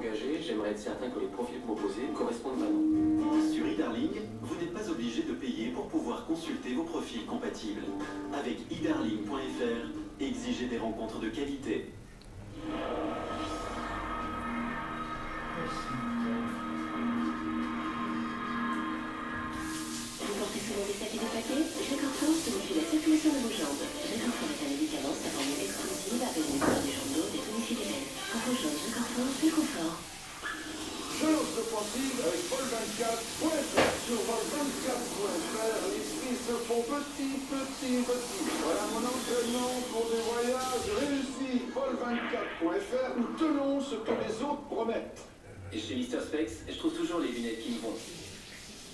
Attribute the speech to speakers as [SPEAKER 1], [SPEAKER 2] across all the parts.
[SPEAKER 1] engagé, j'aimerais être certain que les profils proposés correspondent vraiment.
[SPEAKER 2] Sur eDarling, vous n'êtes pas obligé de payer pour pouvoir consulter vos profils compatibles. Avec eDarling.fr, exigez des rencontres de qualité.
[SPEAKER 3] Vous portez souvent des sacs et des paquets? Jacquard-Force modifie la circulation de vos jambes. Jacquard-Force est un médicament sa formule exclusive avec une histoire des jambes lourdes et tonifie les veines. Quand vos jambes Jacquard-Force, c'est confort.
[SPEAKER 4] Je lance l'offensive avec Vol24.fr. Sur Vol24.fr, les prix se font petits. Voilà mon entraînement pour des voyages réussis. Vol24.fr, nous tenons ce que les autres promettent.
[SPEAKER 1] Et chez Mister Spex, je trouve toujours les lunettes qui me vont.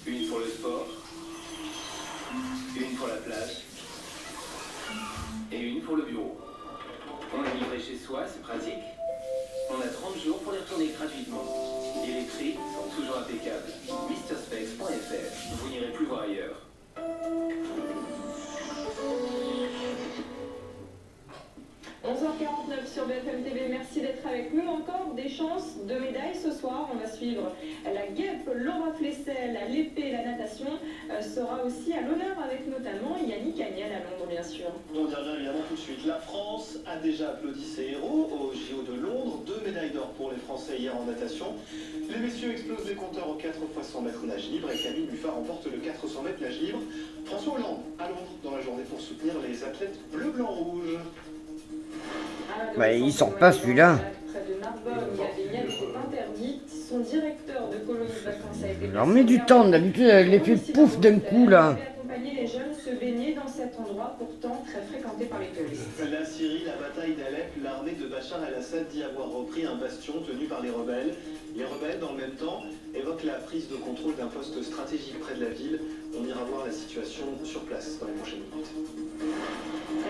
[SPEAKER 1] Une pour le sport, une pour la plage, et une pour le bureau. On est livré chez soi, c'est pratique. On a 30 jours pour les retourner gratuitement. Et les prix sont toujours impeccables. MrSpex.fr, vous n'irez plus voir ailleurs.
[SPEAKER 5] 11h49 sur BFM TV, merci d'être avec nous. Encore des chances de médailles ce soir. On va suivre la guêpe, Laura Flessel, l'épée, la natation sera aussi à l'honneur avec notamment Yannick Agnel à Londres, bien sûr.
[SPEAKER 6] On y revient évidemment tout de suite. La France a déjà applaudi ses héros au JO de Londres. 2 médailles d'or pour les Français hier en natation. Les messieurs explosent les compteurs au 4 x 100 mètres nage libre et Camille Buffard remporte le 400 mètres nage libre. François Hollande à Londres dans la journée pour soutenir les athlètes bleu-blanc-rouge.
[SPEAKER 7] Bah, il sort pas celui-là.
[SPEAKER 5] Près de Narbonne, il y a des nièces interdites. Son directeur de colonie de vacances a été...
[SPEAKER 7] On met du temps, d'habitude elle les fait pouf d'un coup là.
[SPEAKER 5] Accompagner les jeunes se baigner dans cet endroit pourtant très fréquenté par les touristes.
[SPEAKER 6] La Syrie, la bataille d'Alep, l'armée de Bachar el-Assad dit avoir repris un bastion tenu par les rebelles. Les rebelles, dans le même temps, évoquent la prise de contrôle d'un poste stratégique près de la ville. On ira voir la situation sur place dans les prochaines minutes.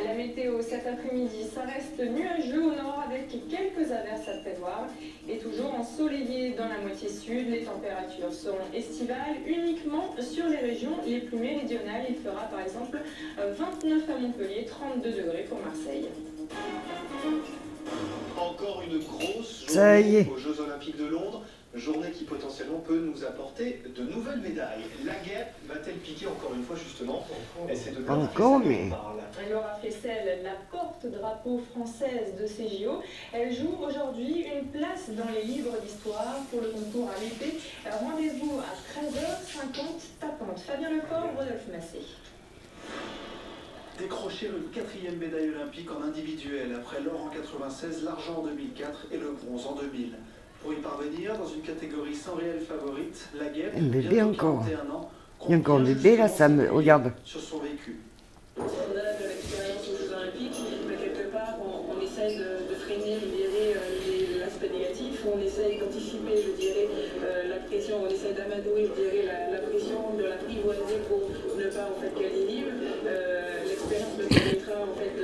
[SPEAKER 5] La météo cet après-midi, ça reste nuageux au nord avec quelques averses à prévoir et toujours ensoleillé dans la moitié sud. Les températures seront estivales uniquement sur les régions les plus méridionales. Il fera par exemple 29 à Montpellier, 32 degrés pour Marseille.
[SPEAKER 6] Encore une grosse
[SPEAKER 7] Ça y est.
[SPEAKER 6] journée aux Jeux Olympiques de Londres. Journée qui potentiellement peut nous apporter de nouvelles médailles. La guêpe va-t-elle piquer encore une fois justement?
[SPEAKER 7] Pas encore, mais...
[SPEAKER 5] Laura Flessel, la porte-drapeau française de ces JO, elle joue aujourd'hui une place dans les livres d'histoire pour le concours à l'épée. Rendez-vous à 13h50 tapante. Fabien Lecor, Rodolphe Massé.
[SPEAKER 4] Décrocher le 4e médaille olympique en individuel après l'or en 96, l'argent en 2004 et le bronze en 2000. Pour y parvenir, dans une catégorie sans réelle favorite, la guêpe,
[SPEAKER 7] Un bébé
[SPEAKER 4] bientôt
[SPEAKER 7] encore.
[SPEAKER 4] 41 ans,
[SPEAKER 7] Il y a encore un bébé là, ça me... Regarde.
[SPEAKER 4] sur son vécu.
[SPEAKER 8] On a de l'expérience aux Jeux Olympiques, mais quelque part on essaye de freiner, je dirais, l'aspect négatif, on essaye d'anticiper, je dirais, la pression, on essaye d'amadouer, je dirais, la pression, de l'apprivoiser pour ne pas en fait qu'elle inhibe. L'expérience me permettra en fait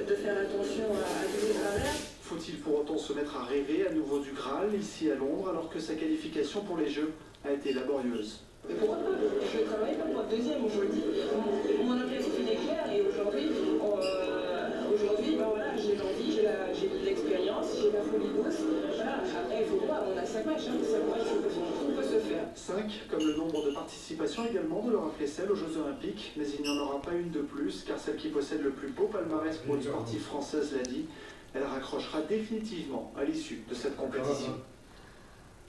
[SPEAKER 8] de faire attention à tous les travers.
[SPEAKER 4] Faut-il pour autant se mettre à rêver à nouveau du Graal ici à Londres alors que sa qualification pour les Jeux a été laborieuse?
[SPEAKER 8] Mais pourquoi pas? Je travaille pas pour être deuxième, je le dis. Mon objectif il est clair et aujourd'hui, ben voilà, j'ai l'envie, j'ai de l'expérience, j'ai la folie douce. Voilà. Après, il faut voir, on a 5 matchs, hein, 5 matchs, tout peut se faire.
[SPEAKER 4] 5, comme le nombre de participations également de Laura Flessel aux Jeux Olympiques, mais il n'y en aura pas une de plus, car celle qui possède le plus beau palmarès pour une sportive française l'a dit, elle raccrochera définitivement à l'issue de cette compétition.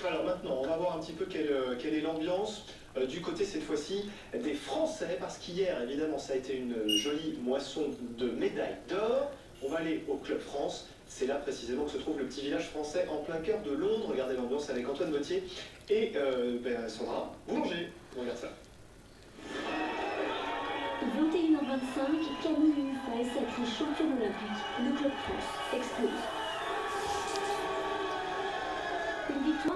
[SPEAKER 6] Alors maintenant, on va voir un petit peu quelle est l'ambiance du côté cette fois-ci des Français, parce qu'hier, évidemment, ça a été une jolie moisson de médailles d'or. On va aller au Club France, c'est là précisément que se trouve le petit village français en plein cœur de Londres. Regardez l'ambiance avec Antoine Gauthier et Sandra Boulanger. On regarde ça.
[SPEAKER 3] 21h25, Camille Buffard est sacrée championne olympique. Le Club France explose. Une victoire.